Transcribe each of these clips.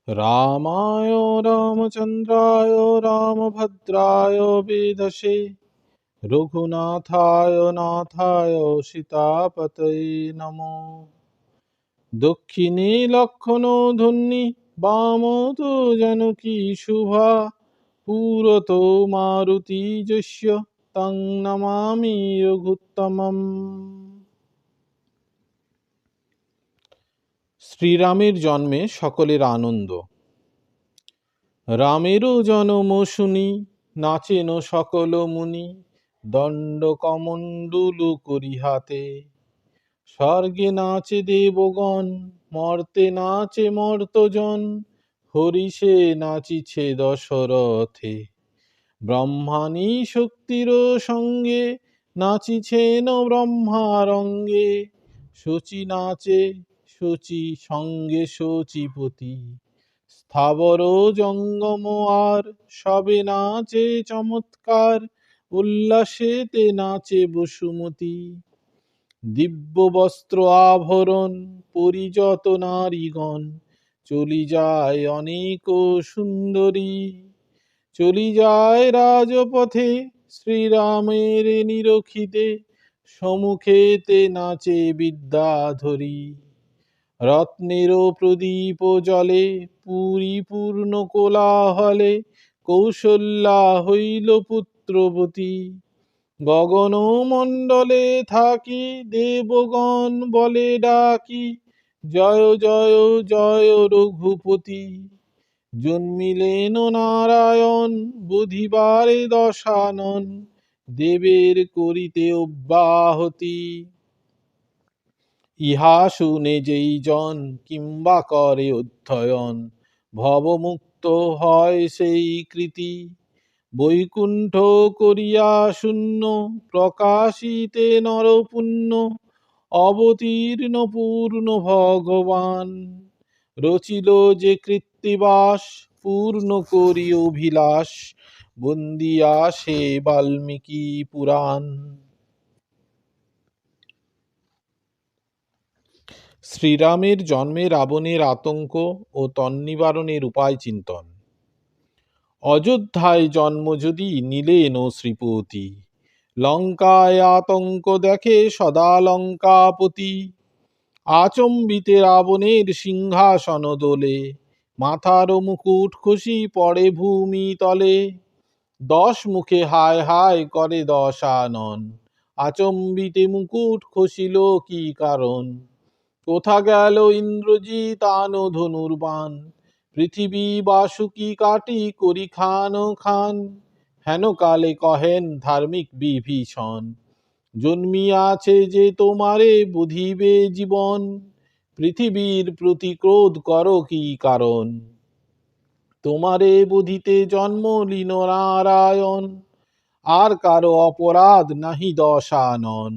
रामाय रामचन्द्राय रामभद्राय वेधसे रघुनाथाय नाथाय सीतापतये नमो। दक्षिणे लक्ष्मण ध्वनि वामो तो जानकी शुभा पुरतो मारुति यस्य तं नमामि रघुत्तमम्। শ্রীরামের জন্মে সকলের আনন্দ। রামেরও জনম শুনি নাচেন সকল মুনি, দণ্ড কমণ্ডলু করি হাতে। স্বর্গে নাচে দেবগণ, মর্তে নাচে মর্তজন, হরিষে নাচিছে দশরথে। ব্রহ্মাণী শক্তির সঙ্গে নাচিছেন ব্রহ্মারঙ্গে, শচী নাচে শচী সঙ্গে শচীপতি। স্থাবর জঙ্গম আর সবে নাচে চমৎকার, উল্লাসেতে নাচে বসুমতী। দিব্য বস্ত্র আভরণ পরিযত নারীগণ, চলি যায় অনেক সুন্দরী। চলি যায় রাজপথে শ্রীরামের নিরখিতে, সম্মুখেতে নাচে বিদ্যাধরী। রত্নের প্রদীপ জলে পুরী পূর্ণ কোলাহলে, কৌশল্যা হইল পুত্রবতী। গগন মণ্ডলে থাকি দেবগণ বলে ডাকি, জয় জয় জয় রঘুপতি। জন্মিলেন নারায়ণ বুধিবারে দশানন, দেবের করিতে অব্যাহতি। ইহা শুনে যেই জন কিংবা করে অধ্যয়ন, ভবমুক্ত হয় সেই কৃতি। বৈকুণ্ঠ করিয়া শূন্য প্রকাশিতে নরপুণ্য, অবতীর্ণ পূর্ণ ভগবান। রচিল যে কৃত্তিবাস পূর্ণ করি অভিলাষ, বন্দিয়া সে বাল্মীকি পুরাণ। শ্রীরামের জন্মে রাবণের আতঙ্ক ও তন্নিবারণের উপায় চিন্তন। অযোধ্যায় জন্ম যদি নিলেন শ্রীপতি, লঙ্কায় আতঙ্ক দেখে সদা লঙ্কাপতি। আচম্বিতে রাবণের সিংহাসন দোলে, মাথার মুকুট খসি পড়ে ভূমি তলে। 10 মুখে হায় হায় করে দশানন, আচম্বিতে মুকুট খসিল কি কারণ। কোথা গেল ইন্দ্রজিৎ আনো ধনুর্বাণ, পৃথিবী বাসুকি কাটি করি খান খান। হেন কালে কহেন ধার্মিক বিভীষণ, জন্মিয়াছে যে তোমারে বুধিবে জীবন। পৃথিবীর প্রতি ক্রোধ করো কি কারণ, তোমারে বুধিতে জন্ম লীন নারায়ণ। আর কারো অপরাধ নাহি দশানন,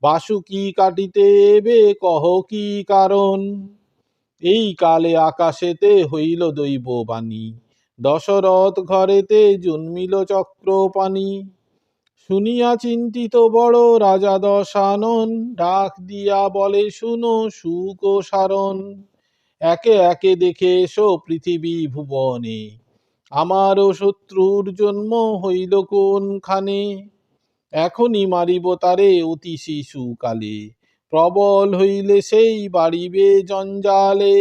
বাসুকি কাটিতে এবে কহ কি কারণ। এই কালে আকাশেতে হইল দৈববাণী, দশরথ ঘরেতে জন্মিল চক্রপাণি। শুনিয়া চিন্তিত বড় রাজা দশানন, ডাক দিয়া বলে শুনো সুক ও সারণ। একে একে দেখে এসো পৃথিবী ভুবনে, আমারও শত্রুর জন্ম হইল কোনখানে। এখনই মারিব তারে অতি শিশুকালে, প্রবল হইলে সেই বাড়িবে জঞ্জালে।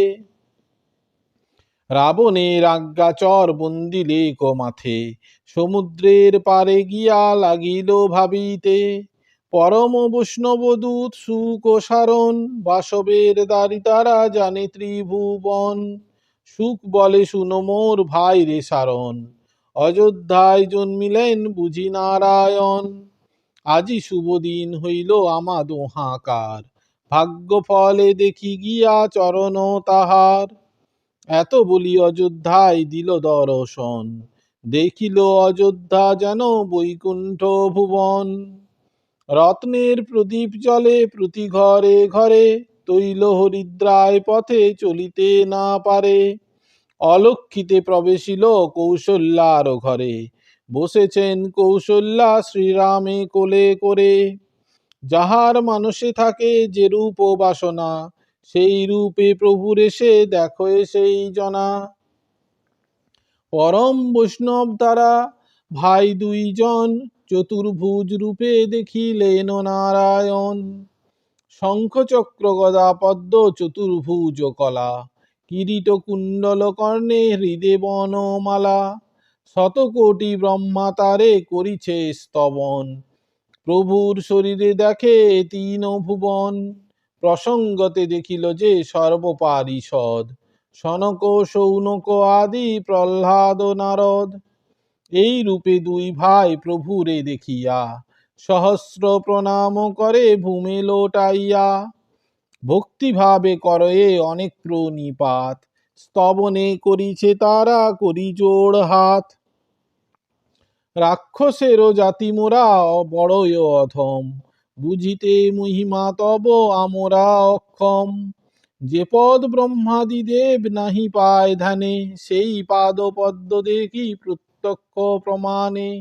রাবণের আজ্ঞাচর বন্দিলে মাথে, সমুদ্রের পারে গিয়া লাগিল ভাবিতে। পরম বৈষ্ণব দূত সুক ও সারণ, বাসবের দ্বারি তারা জানে ত্রিভুবন। সুক বলে শুনো মোর ভাই রে সারণ, অযোধ্যায় জন্মিলেন বুঝি নারায়ণ। আজি শুভ দিন হইল আমাদ হাকার, ভাগ্য ফলে দেখি গিয়া চরণ তাহার। এত বলি অযোধ্যায় দিল দর্শন, দেখিল অযোধ্যা যেন বৈকুণ্ঠ ভুবন। রত্নের প্রদীপ জ্বলে প্রতি ঘরে ঘরে, তৈল হরিদ্রায় পথে চলিতে না পারে। অলক্ষিতে প্রবেশিল কৌশল্যার ঘরে, বসেছেন কৌশল্যা শ্রীরামে কোলে করে। যাহার মানসে থাকে যে রূপ বাসনা, সেই রূপে প্রভুর এসে দেখো সেই জনা। পরম বৈষ্ণব তারা ভাই দুইজন, চতুর্ভুজ রূপে দেখিলেন নারায়ণ। শঙ্খ চক্র গদা পদ্ম চতুর্ভুজ কলা, কিরীট কুণ্ডল কর্ণে হৃদে বনমালা। শতকোটি ব্রহ্মা তারে করিছে স্তবন, প্রভুর শরীরে দেখে তিন ভুবন। প্রসঙ্গতে দেখিল যে সর্বপারিষদ, সনক সৌনক আদি প্রহ্লাদ নারদ। এই রূপে দুই ভাই প্রভুরে দেখিয়া, সহস্র প্রণাম করে ভূমে লোটাইয়া। ভক্তিভাবে করে অনেক প্রণিপাত, স্তবনে করিছে তারা করি জোড় হাত। রাক্ষসেরও জাতি মোরা বড়ই অধম, বুঝিতে মহিমা তব আমরা অক্ষম। যে পদ ব্রহ্মাদি দেব নাহি পায় ধ্যানে, সেই পাদ পদ্ম দেখি প্রত্যক্ষ প্রমাণে।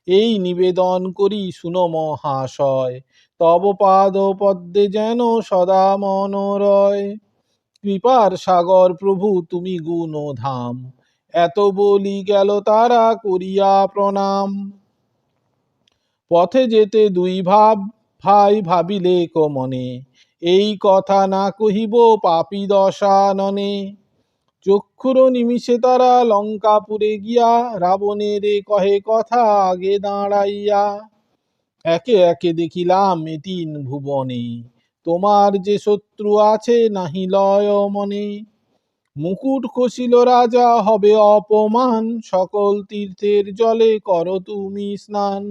এই নিবেদন করি শুনো মহাশয়, তব পাদ পদ্মে যেন সদা মন রয়। কৃপার সাগর প্রভু তুমি গুণধাম, এত বলি গেল তারা করিয়া প্রণাম। পথে যেতে দুই ভাই ভাবিলে মনে, এই কথা না কহিব পাপী দশাননে। চক্ষুর নিমিষে তারা লঙ্কাপুরে গিয়া, রাবণের কহে কথা আগে দাঁড়াইয়া। একে একে দেখিলাম এ তিন ভুবনে, তোমার যে শত্রু আছে নাহি লয় মনে। মুকুট খসিল রাজা হবে অপমান, সকল তীর্থের জলে কর তুমি স্নান।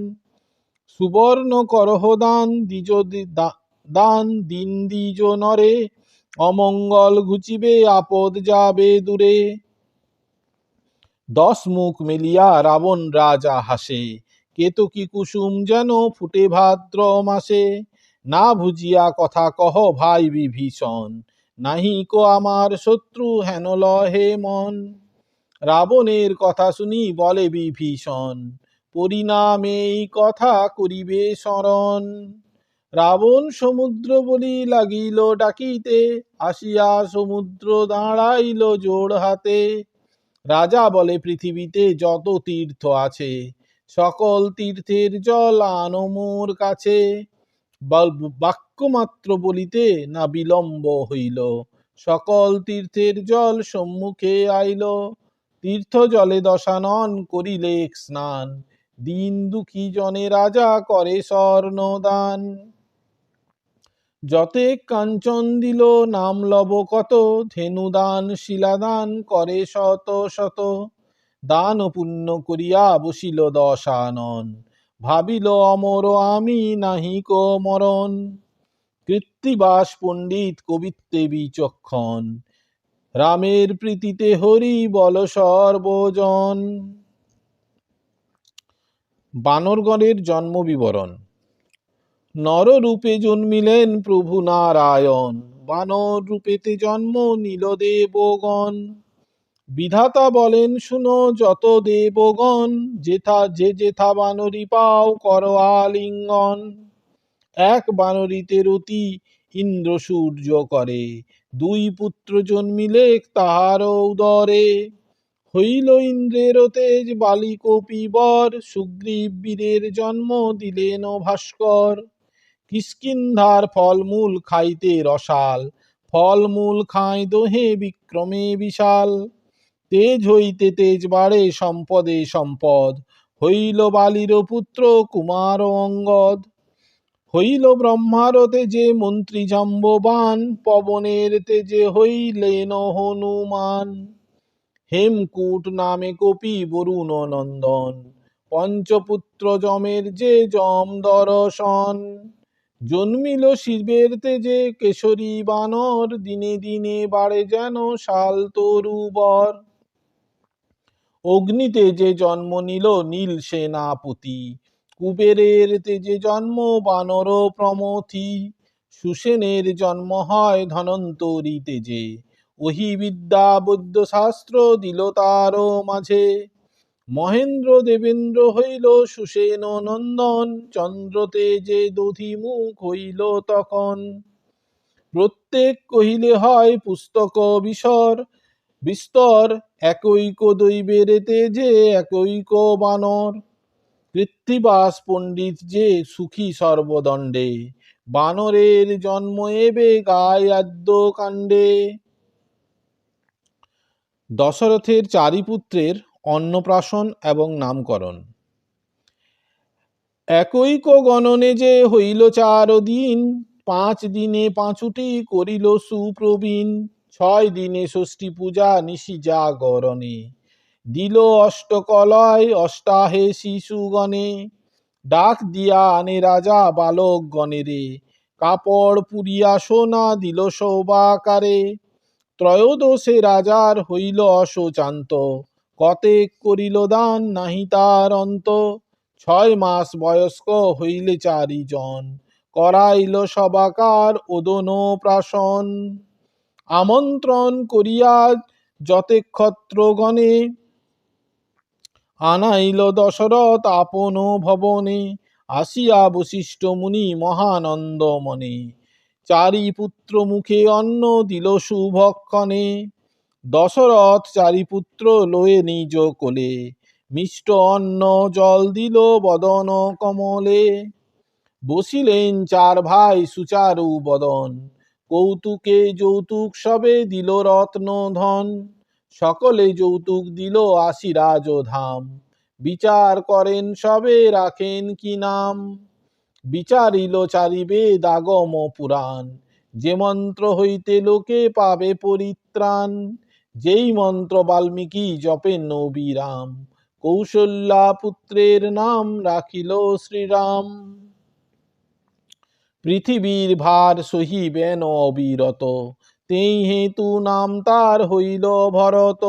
সুবর্ণ করহ দান দ্বিজ দান দিন দ্বিজ নরে, অমঙ্গল ঘুচিবে আপদ যাবে দূরে। 10 মুখ মেলিয়া রাবণ রাজা হাসে, কেতকী কুসুম যেন ফুটে ভাদ্র মাসে। না বুঝিয়া কথা কহ ভাই বিভীষণ, নাহি কো আমার শত্রু হেন লহে মন। রাবণের কথা শুনি বলে বিভীষণ, পরিণামে এই কথা করিবে স্মরণ। রাবণ সমুদ্র বলি লাগিল ডাকিতে, আসিয়া সমুদ্র দাঁড়াইল জোড় হাতে। রাজা বলে পৃথিবীতে যত তীর্থ আছে, সকল তীর্থের জল আনো মোর কাছে। বাক্য মাত্র বলিতে না বিলম্ব হইল, সকল তীর্থের জল সম্মুখে আইল। তীর্থ জলে দশানন করিলে স্নান, দিন দুঃখী জনে রাজা করে স্বর্ণদান। যতে কাঞ্চন দিল নাম লব কত, ধেনুদান শিলাদান করে শত শত। দান পুণ্য করিয়া বসিল দশানন, ভাবিল অমর আমি নাহি কো মরণ। কৃত্তিবাস পণ্ডিত কবিত্বে বিচক্ষণ, রামের প্রীতিতে হরি বল সর্বজন। বানরগণের জন্ম বিবরণ। নররূপে জন্মিলেন প্রভু নারায়ণ, বানর রূপেতে জন্ম নিল দেবগণ। বিধাতা বলেন শুনো যত দেবগণ, যে যেথা বানরী পাও কর আলিঙ্গন। এক বানরীতে রতি ইন্দ্র সূর্য করে, দুই পুত্র জন্মিলে তাহার উদরে। হইল ইন্দ্রের তেজ বালি কপিবর, সুগ্রীব বীরের জন্ম দিলেন ভাস্কর। কিষ্কিন্ধার ফলমূল খাইতে রসাল, ফলমূল খায় দোহে বিক্রমে বিশাল। তেজ হইতে তেজ বাড়ে সম্পদে সম্পদ, হইল বালির পুত্র কুমার অঙ্গদ। হইল ব্রহ্মার তেজে মন্ত্রী জাম্ববান, পবনের তেজে হইলেন হনুমান। হেমকূট নামে কপি বরুণ নন্দন, পঞ্চপুত্র যমের যে যম দর্শন। জন্মিল শিবের তেজে কেশরী বানর, দিনে দিনে বাড়ে যেন শাল তরুবর। অগ্নিতে যে জন্ম নিল নীল সেনাপতি, কুবেরের তেজে জন্ম বানর প্রমথি। সুসেনের জন্ম হয় ধনন্তরী তেজে, ওহি বিদ্যা বৈদ্য শাস্ত্র দিল তার মাঝে। মহেন্দ্র দেবেন্দ্র হইল সুসেন নন্দন, চন্দ্র তেজে দধিমুখ হইল তখন। প্রত্যেক কহিলে হয় পুস্তক বিসর, বিস্তর একৈক দৈবের তেজে একৈক বানর, কৃত্তিবাস পণ্ডিত যে সুখী সর্বদণ্ডে, বানরের জন্ম এবে গায় আদ্য কাণ্ডে। দশরথের চারি পুত্রের অন্নপ্রাশন এবং নামকরণ। একৈক গণনে যে হইল 4 দিন, 5 দিনে পাঁচুটি করিল সুপ্রবীণ, 6 দিনে ষষ্ঠী পূজা নিশি জাগরণে, দিল অষ্টকলয় অষ্টাহে শিশুগণে, ডাক দিয়া আনে রাজা বালক গণেরে, কাপড় পুরিয়া সোনা দিল সৌবাকারে, ত্রয়োদশে রাজার হইল অশোচান্ত, কতেক করিল দান নাহি তার অন্ত, 6 মাস বয়স্ক হইলে 4 জন, করাইল সবাকার ওদন প্রাশন, আমন্ত্রণ করিয়া যতে ক্ষত্রগণে, আনাইল দশরথ আপন ভবনে, আসিয়া বশিষ্ঠ মুনি মহানন্দ মনে, চারি পুত্র মুখে অন্ন দিল সুভক্ষণে, দশরথ চারি পুত্র লয়ে নিজ কোলে, মিষ্ট অন্ন জল দিল বদন কমলে, বসিলেন 4 ভাই সুচারু বদন, কৌতুকে যৌতুক সবে দিল রত্ন ধন, সকলে যৌতুক দিল 80 রাজধাম, বিচার করেন সবে রাখেন কি নাম, বিচারিল চারি বেদ আগম পুরাণ, যে মন্ত্র হইতে লোকে পাবে পরিত্রাণ, যেই মন্ত্র বাল্মীকি জপেন অবিরাম, কৌশল্যা পুত্রের নাম রাখিল শ্রীরাম। পৃথিবীর ভার সহিবেন অবিরত, তেই হেতু নাম তার হইল ভরত,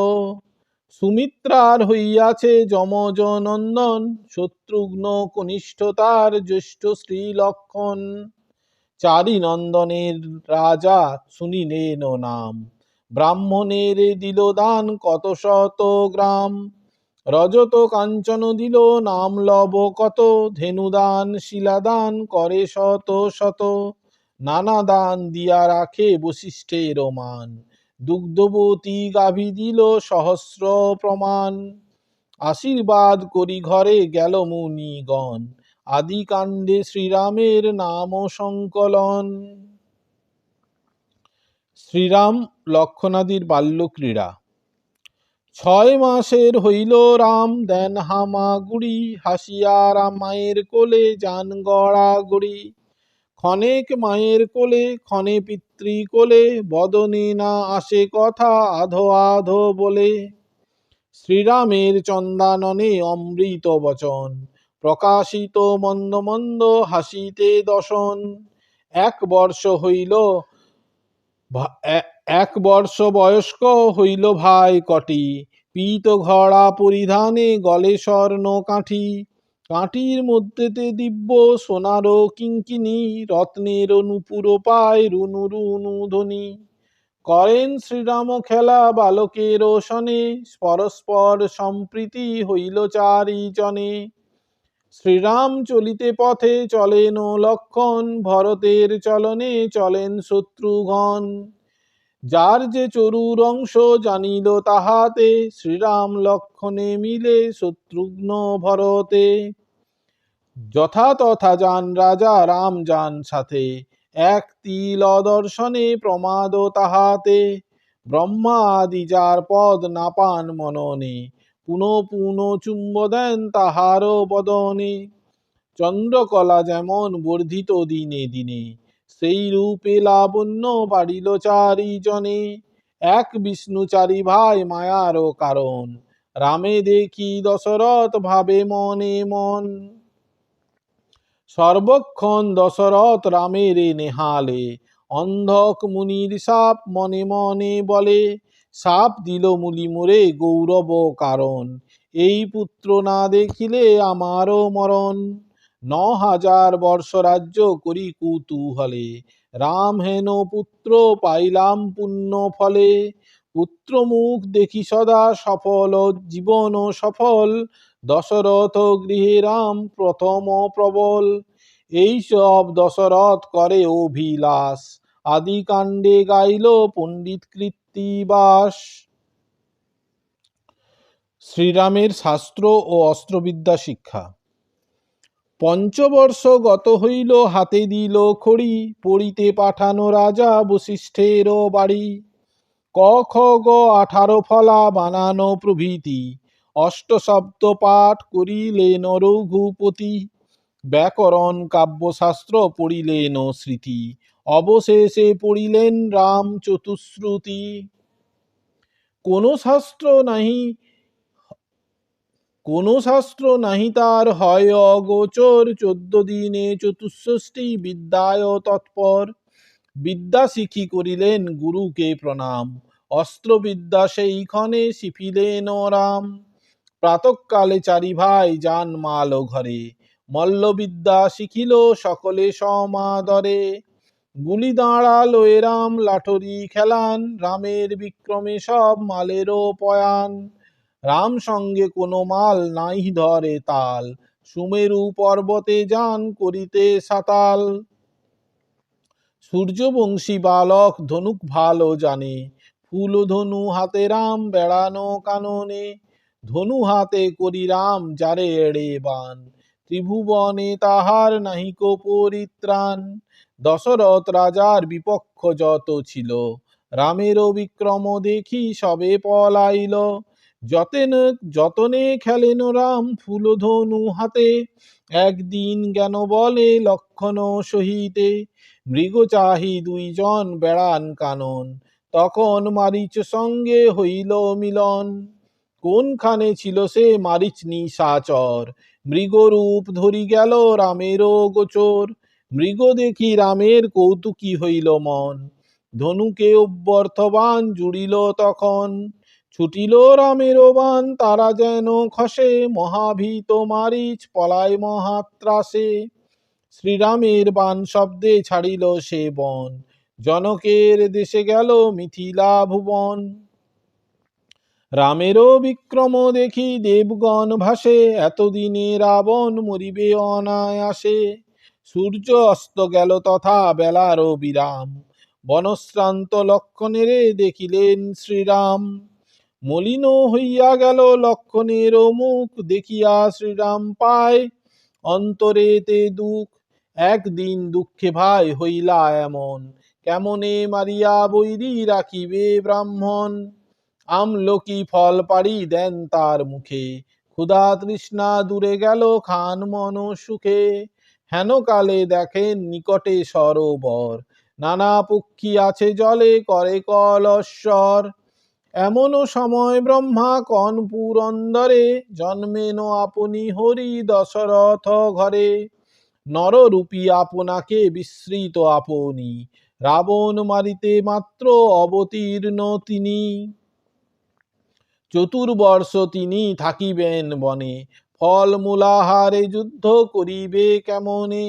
সুমিত্রার হইয়াছে যমজ নন্দন, শত্রুঘ্ন কনিষ্ঠ তার জ্যেষ্ঠ শ্রী লক্ষণ, চারি নন্দনের রাজা শুনিলেন নাম, ব্রাহ্মণের দিল দান কত শত গ্রাম, রজত কাঞ্চন দিল নাম লব কত, ধেনুদান শিলাদান করে শত শত, নানা দান দিয়া রাখে বশিষ্ঠের মান, দুগ্ধবতী গাভী দিল সহস্র প্রমাণ, আশীর্বাদ করি ঘরে গেল মুনিগণ, আদি কাণ্ডে শ্রীরামের নাম সংকলন। শ্রীরাম লক্ষণাদির বাল্য ক্রীড়া। 6 মাসের হইল রাম দেন হামাগুড়ি, হাসিয়া রাম মায়ের কোলে যান গড়াগড়ি, ক্ষণেক মায়ের কোলে ক্ষণে পিতৃ কোলে, বদনে না আসে কথা আধো আধো বলে, শ্রীরামের চন্দাননে অমৃত বচন, প্রকাশিত মন্দ মন্দ হাসিতে দশন, 1 বর্ষ হইল 1 বর্ষ বয়স্ক হইল ভাই কটি, পীত ঘড়া পরিধানে গলে স্বর্ণ কাঠি, কাঠির মধ্যেতে দিব্য সোনার কিঙ্কিনি, রত্নের নূপুর পায় রুনু রুনু ধ্বনি, করেন শ্রীরাম খেলা বালকের সনে, পরস্পর সম্প্রীতি হইল 4 জনে, শ্রীরাম চলিতে পথে চলেন লক্ষণ, ভরতের চলনে চলেন শত্রুঘ্ন, যার যে চরুর অংশ জানিল তাহাতে, শ্রীরাম লক্ষণে মিলে শত্রুঘ্ন ভরতে, যথা তথা যান রাজা রাম যান সাথে, এক তিল অদর্শনে প্রমাদ তাহাতে, ব্রহ্মা আদি যার পদ না পান মননে, পুন পুন চুম্ব দেন তাহার বদনে, চন্দ্রকলা যেমন বর্ধিত দিনে দিনে, সেই রূপে লাবণ্য বাড়িল 4 জনে, এক বিষ্ণু 4 ভাই মায়ার কারণ, রামে দেখি দশরথ ভাবে মনে মন, সর্বক্ষণ দশরথ রামের নেহালে, অন্ধক মুনির সাপ মনে মনে বলে, সাপ দিল মুলি মোরে গৌরব কারণ, এই পুত্র না দেখিলে আমারও মরণ, 9000 বর্ষ রাজ্য করি কুতূহলে, রাম হেন পুত্র পাইলাম পুণ্য ফলে, পুত্র মুখ দেখি সদা সফল জীবন সফল, দশরথ গৃহে রাম প্রথম প্রবল, এই সব দশরথ করে অভিলাষ, আদি কাণ্ডে গাইল পণ্ডিত কৃত্তিবাস। শ্রীরামের শাস্ত্র ও অস্ত্রবিদ্যা শিক্ষা। পঞ্চবর্ষ গত হইল, হাতে দিল খড়ি, পড়িতে পাঠানো রাজা বশিষ্ঠের বাড়ি। ক খ গ 18 ফলা বানানো প্রভৃতি, অষ্টশব্দ পাঠ করিলেন রঘুপতি। ব্যাকরণ কাব্যশাস্ত্র পড়িলেন স্মৃতি, অবশেষে পড়িলেন রাম চতুশ্রুতি। কোন শাস্ত্র নাহি তার হয় অগোচর, 14 দিনে চতুষ্ষষ্ঠী বিদ্যায় তৎপর। বিদ্যা শিখি করিলেন গুরুকে প্রণাম, অস্ত্রবিদ্যা সেই ক্ষণে শিখিলেন রাম। প্রাতঃকালে চারি ভাই যান মাল ঘরে, মল্লবিদ্যা শিখিল সকলে সমাদরে। গুলি দাঁড়া লয়ে রাম লাঠরি খেলান, রামের বিক্রমে সব মালেরও পয়ান। রাম সঙ্গে কোনো মাল নাই ধরে তাল, সুমেরু পর্বতে যান করিতে সাতাল। সূর্যবংশী বালক ধনুক ভালো জানে, ফুল ধনু হাতে রাম বেড়ানো কাননে। ধনু হাতে করি রাম যারে এড়ে বান, ত্রিভুবনে তাহার নাহিক পরিত্রাণ। দশরথ রাজার বিপক্ষ যত ছিল, রামেরও বিক্রম দেখি সবে পলাইল। যতনে খেলেন রাম ফুল ধনু হাতে, একদিন জ্ঞান বলে লক্ষণ সহিতে। মৃগ চাহি 2 জন বেড়ান কানন, তখন মারিচ সঙ্গে হইল মিলন। কোনখানে ছিল সে মারিচ নিশাচর, মৃগরূপ ধরি গেল রামেরও গোচর। মৃগ দেখি রামের কৌতুকী হইল মন, ধনুকে অভ্যর্থবান জুড়িল তখন। ছুটিল রামেরও বাণ তারা যেন খসে, মহাভীত মারিচ পলায় মহাত্রাসে। শ্রীরামের বাণ শব্দে ছাড়িল সে বন, জনকের দেশে গেল মিথিলা ভুবন। রামেরও বিক্রম দেখি দেবগণ ভাসে, এতদিনে রাবণ মরিবে অনায়াসে। সূর্য অস্ত গেল তথা বেলারও বিরাম, বনশ্রান্ত লক্ষণেরে দেখিলেন শ্রীরাম। মলিন হইয়া গেল লক্ষণের মুখ, দেখিয়া শ্রীরাম পায় অন্তরেতে দুঃখ। একদিন দুঃখে ভাই হইলা এমন, কেমনে মারিয়া বৈরী রাখিবে ব্রাহ্মণ। আমলকি ফল পাড়ি দেন তার মুখে, ক্ষুধা তৃষ্ণা দূরে গেল খান মন সুখে। হেন কালে দেখেন নিকটে সরোবর, নানা পক্ষী আছে জলে করে কলস্বর। এমন সময় ব্রহ্মা কন পুরন্দরে, জন্মেন আপনি হরি দশরথ ঘরে। নররূপী আপনাকে বিস্মৃত আপনি, রাবণ মারিতে মাত্র অবতীর্ণ তিনি। চতুর্বর্ষ তিনি থাকিবেন বনে, ফল মূলাহারে যুদ্ধ করিবে কেমনে।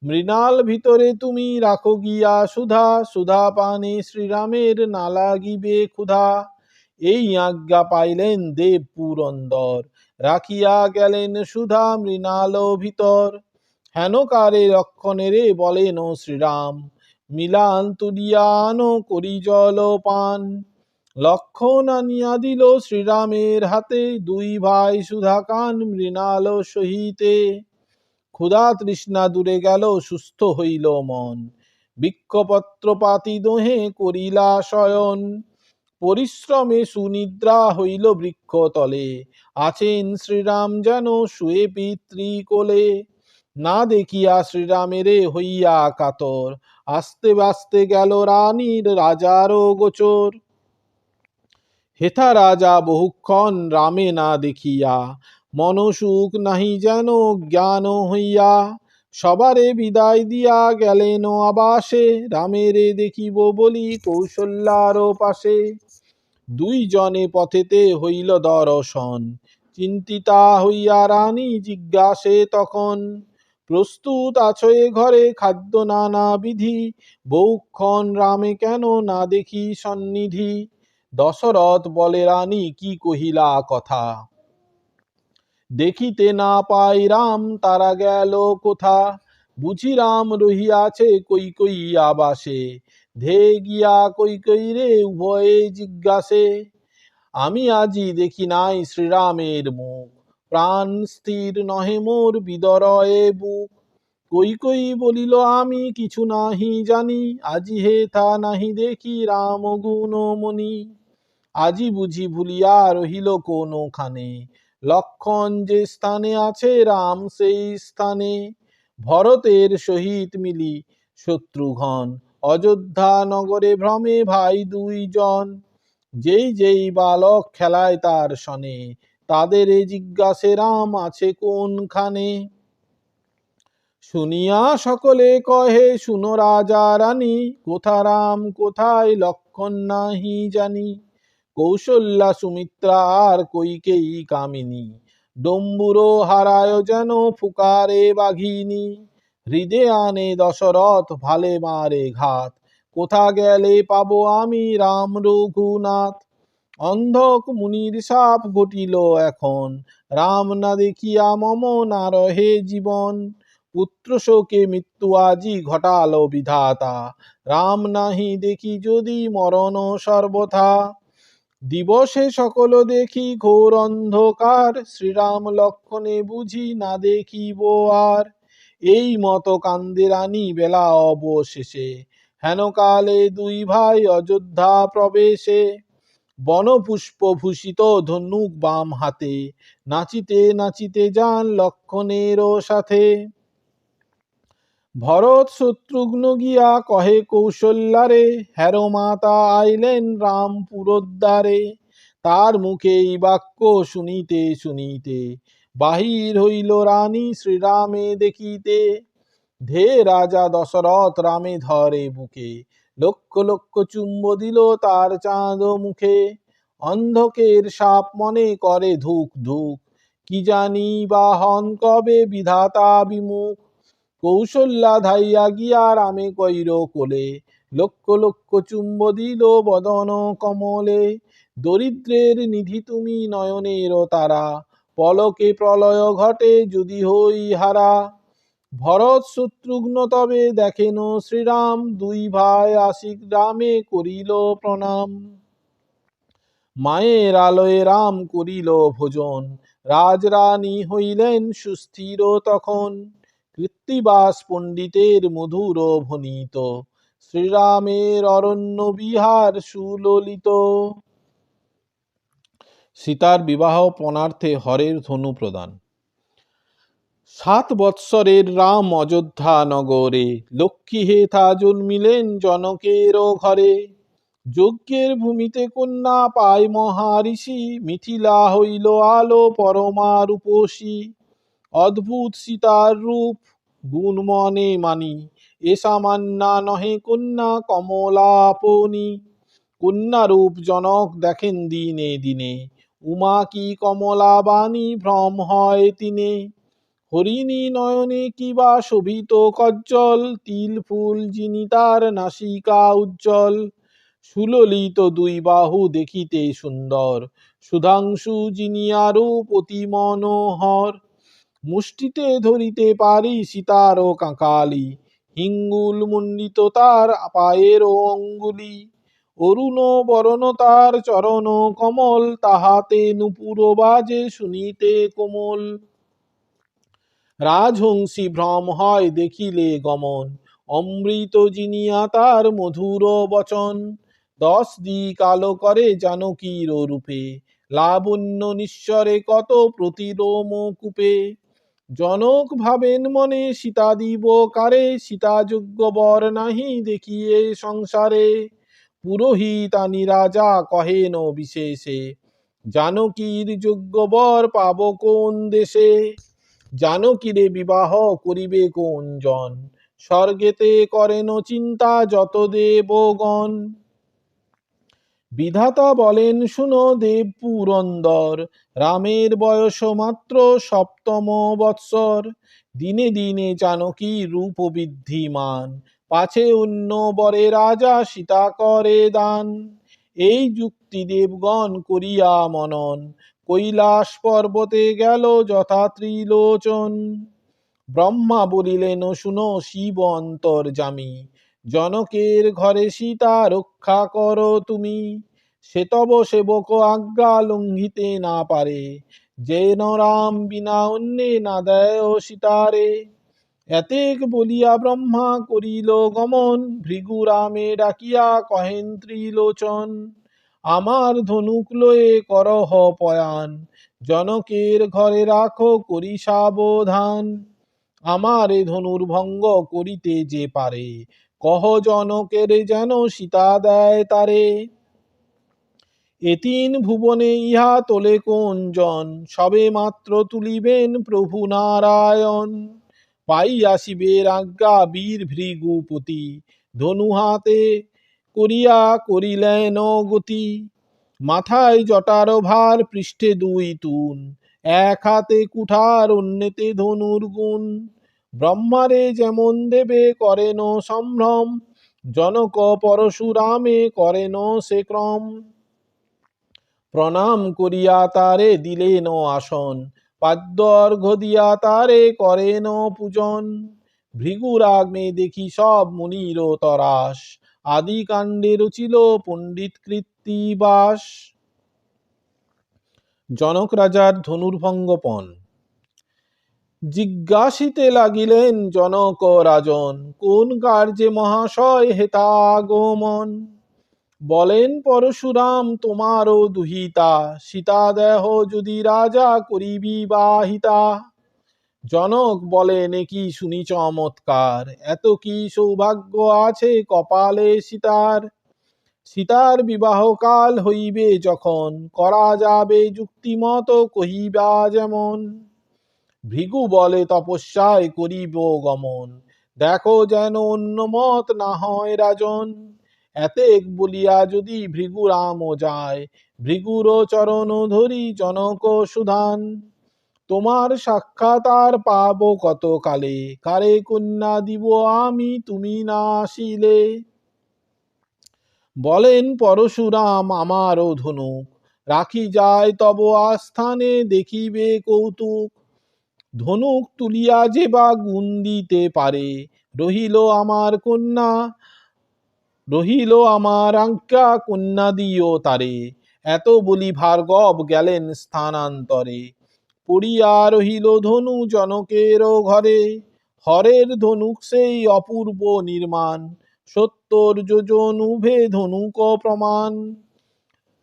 মৃণাল ভিতরে তুমি রাখো গিয়া সুধা, সুধা পানে শ্রীরামের না লাগিবে ক্ষুধা। এই আজ্ঞা পাইলেন দেব পুরন্দর, রাখিয়া গেলেন সুধা মৃণাল ভিতর। হেনকারে লক্ষণেরে বলেন শ্রীরাম, মিলান তুলিয়া আনো করি জল পান। লক্ষণ আনিয়া দিল শ্রীরামের হাতে, 2 ভাই সুধা কান মৃণাল সহিতে। ক্ষুধা তৃষ্ণা দূরে গেল সুস্থ হইল মন, বৃক্ষপত্র পাতি দোহে করিলা শয়ন। পরিশ্রমে সুনিদ্রা হইল বৃক্ষ তলে, আছেন শ্রীরাম যেন শুয়ে পিতৃকোলে। না দেখিয়া শ্রীরামেরে হইয়া কাতর, আস্তে বাস্তে গেল রানীর রাজারও গোচর। হেথা রাজা বহুক্ষণ রামে না দেখিয়া, মনসুখ নাহি যেন জ্ঞান হইয়া। সবারে বিদায় দিয়া গেলেন আবাসে, রামেরে দেখিব বলি কৌশল্যার পাশে। 2 জনে পথেতে হইল দর্শন, চিন্তিতা হইয়া রানী জিজ্ঞাসে তখন। প্রস্তুত আছো এ ঘরে খাদ্য নানা বিধি, বহুক্ষণ রামে কেন না দেখি সন্নিধি। দশরথ বলে রানী কি কহিলা কথা, দেখিতে না পাই রাম তারা গেল কোথা। বুঝি রাম রহিয়াছে কৈকেয়ী আবাসে, ধে গিয়া কৈকেয়ীরে উভয়ে জিজ্ঞাসে। আমি আজি দেখি নাই শ্রীরামের মুখ, প্রাণ স্থির নহে মোর বিদরয়ে বুক। কই কই বলিল আমি কিছু নাহি জানি, আজি হে থা নাহি দেখি রাম গুণমণি। আজি বুঝি ভুলিয়া রহিল কোনখানে, লক্ষণ যে স্থানে আছে রাম সেই স্থানে। ভরতের সহিত মিলি শত্রুঘ্ন, অযোধ্যা নগরে ভ্রমে ভাই দুইজন। যেই যেই বালক খেলায় তার সনে, তাদের জিজ্ঞাসে রাম আছে কোনখানে। শুনিয়া সকলে কহে শুনো রাজা রানী, কোথা রাম কোথায় লক্ষণ নাহি জানি। কৌশল্যা সুমিত্রা আর কৈকেয়ী কামিনী, ডম্বুরো হারায় যেন ফুকারে বাঘিনী। হৃদে আনে দশরথ ভালে মারে ঘাত, কোথা গেলে পাবো আমি রাম রঘুনাথ। অন্ধক মুনির শাপ ঘটিল এখন, রাম না দেখিয়া মম না রহে জীবন। পুত্র শোকে মৃত্যু আজি ঘটালো বিধাতা, রাম নাহি দেখি যদি মরণ সর্বথা। দিবসে সকল দেখি ঘোর অন্ধকার, শ্রীরাম লক্ষণে বুঝি না দেখিব আর। এই মত কান্দে রানী বেলা অবশেষে, হেন কালে দুই ভাই অযোধ্যা প্রবেশে। বনপুষ্প ভূষিত ধনুক বাম হাতে, নাচিতে নাচিতে যান লক্ষণেরও সাথে। ভরত শত্রুঘ্ন গিয়া কহে কৌশল্যারে, হ্যারো মাতা আইলেন রাম পুরোদ্ধারে। তার মুখে এই বাক্য শুনিতে শুনিতে, বাহির হইল রানী শ্রীরামে দেখিতে। ধে রাজা দশরথ রামে ধরে বুকে, লক্ষ লক্ষ চুম্ব দিল তার চাঁদ মুখে। অন্ধকের সাপ মনে করে ধুক ধুক, কি জানি বা হন কবে বিধাতা বিমুখ। কৌশল্যা ধাইয়া গিয়া রামে কইর কোলে, লক্ষ লক্ষ চুম্ব দিল বদন কমলে। দরিদ্রের নিধি তুমি নয়নের তারা, পলকে প্রলয় ঘটে যদি হই হারা। ভরত শত্রুঘ্ন তবে দেখেন শ্রীরাম, দুই ভাই আশিক রামে করিল প্রণাম। মায়ের আলোয় রাম করিল ভোজন, রাজরানী হইলেন সুস্থির তখন। কৃত্তিবাস পণ্ডিতের মধুর ভনিত, শ্রীরামের অরণ্য বিহার সুললিত। সীতার বিবাহ পণার্থে হরের ধনু প্রদান। 7 বৎসরের রাম অযোধ্যা নগরে, লক্ষ্মী হেথা জন্মিলেন জনকের ঘরে। যজ্ঞের ভূমিতে কন্যা পায় মহারিষি, মিথিলা হইল আলো পরমা রূপসী। অদ্ভুত সীতার রূপ গুণ মনে মানি, এ সামান্যা নহে কন্যা কমলাপনি। কন্যা রূপ জনক দেখেন দিনে দিনে, উমা কি কমলা বাণী ভ্রম হয় তিনে। হরিণী নয়নে কিবা শোভিত কজ্জল, তিল ফুল যিনি তার নাসিকা উজ্জ্বল। সুললিত দুই বাহু দেখিতে সুন্দর, সুধাংশু যিনি রূপ অতি মনোহর। মুষ্টিতে ধরিতে পারি সীতার কাঁকালি, হিঙ্গুল মণ্ডিত তার পায়ের অঙ্গুলি। অরুণ বরণ তার চরণ কমল, তাহাতে নূপুর বাজে শুনিতে কোমল। রাজহংসী ভ্রম হয় দেখিলে গমন, অমৃত জিনিয়া তার মধুর বচন। 10 দিক আলো করে জানকীর রূপে, লাবণ্য নিঃস্বরে কত প্রতিলোম কূপে। জনক ভাবেন মনে সীতা দিব কারে, সীতা যোগ্য বর নাহি দেখিয়ে সংসারে। পুরোহিত আনি রাজা কহেন বিশেষে, জানকীর যোগ্য বর পাব কোন দেশে। জানকীরে বিবাহ করিবে কোন জন, স্বর্গেতে করেন চিন্তা যত দেবগণ। বিধাতা বলেন শুনো দেব পুরন্দর, রামের বয়স মাত্র 7ম বৎসর। দিনে দিনে জানকী রূপ বৃদ্ধিমান, পাছে অন্য বরে রাজা সীতা করে দান। এই যুক্তি দেবগণ করিয়া মনন, কৈলাস পর্বতে গেল যথা ত্রিলোচন। ব্রহ্মা বলিলেন শুনো শিব অন্তর্যামী, জনকের ঘরে সীতা রক্ষা করো তুমি। সে তব সেবক আজ্ঞা লঙ্ঘিতে না পারে, যেন রাম বিনা অন্যে না দেয় সীতারে। এতেক বলিয়া ব্রহ্মা করিল গমন, ভৃগু রামে ডাকিয়া কহেন ত্রিলোচন। আমার ধনুক লয়ে করহ পয়ান, জনকের ঘরে রাখো করি সাবধান। আমার এ ধনুর্ভঙ্গ করিতে যে পারে, কহ জনকের যেন সীতা দেয় তারে। এ তিন ভুবনে ইহা তোলে কোন জন, সবে মাত্র তুলিবেন প্রভু নারায়ণ। পাইয়া শিবের আজ্ঞা বীর ভৃগুপতি, ধনু হাতে করিয়া করিলেন গতি। মাথায় জটার ভার পৃষ্ঠে দুই তুন, এক হাতে কুঠার অন্যতে ধনুর গুণ। ব্রহ্মারে যেমন দেবে করেন সম্ভ্রম, জনক পরশুরামে করেন সে ক্রম। প্রণাম করিয়া তারে দিলেন আসন, পাদ্য অর্ঘ্য দিয়া তারে করেন পূজন। ভৃগুরাগ্নে দেখি সব মুনির তরাস, আদি কাণ্ডে রচিল পণ্ডিত কৃত্তিবাস। জনক রাজার ধনুর্ভঙ্গপণ। জিজ্ঞাসিতে লাগিলেন জনক রাজন, কোন কার্যে মহাশয় হেতা আগমন। বলেন পরশুরাম তোমারও দুহিতা, সীতা দেহ যদি রাজা করিবি বাহিতা। জনক বলেন কি শুনি চমৎকার, এত কি সৌভাগ্য আছে কপালে সীতার। সীতার বিবাহ কাল হইবে যখন, করা যাবে যুক্তিমত কহিবা যেমন। ভৃগু বলে তপস্যায় করিব গমন, দেখো যেন অন্য মত না হয় রাজন। এতেক বলিয়া যদি ভৃগুরাম যায়, ভৃগুর চরণ ধরি জনক সুধান। তোমার সাক্ষাৎ আর পাব কত কালে, কারে কন্যা দিব আমি তুমি না আসিলে। বলেন পরশুরাম আমারও ধনুক, রাখি যায় তব আস্থানে দেখিবে কৌতুক। ধনুক তুলিয়া যে বা গুণ দিতে পারে, রহিল আমার কন্যা, রহিল আমার আজ্ঞা কন্যা দিও তারে। এত বলি ভার্গব গেলেন স্থানান্তরে, পড়িয়া রহিল ধনু জনকের ঘরে। হরের ধনুক সেই অপূর্ব নির্মাণ, ৭০ যোজন উভে ধনুক প্রমাণ।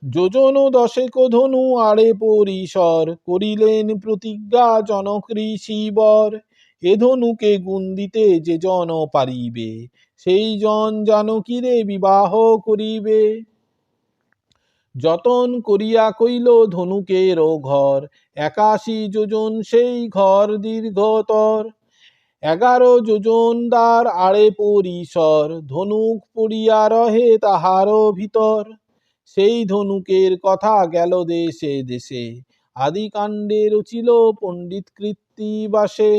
যোজন দশেক ধনু আড়ে পরিসর, করিলেন প্রতিজ্ঞা জনক ঋষিবর। এ ধনুকে গুণ দিতে যে জন পারিবে, সেই জন জানকীরে বিবাহ করিবে। যতন করিয়া কইল ধনুকের ঘর, ৮১ যোজন সেই ঘর দীর্ঘতর। ১১ যোজন দ্বার আড়ে পরিসর, ধনুক পড়িয়া রহে তাহার ভিতর। সেই ধনুকের কথা গেল দেশে দেশে, আদি কাণ্ডে রচিল পণ্ডিত কৃত্তিবাসে।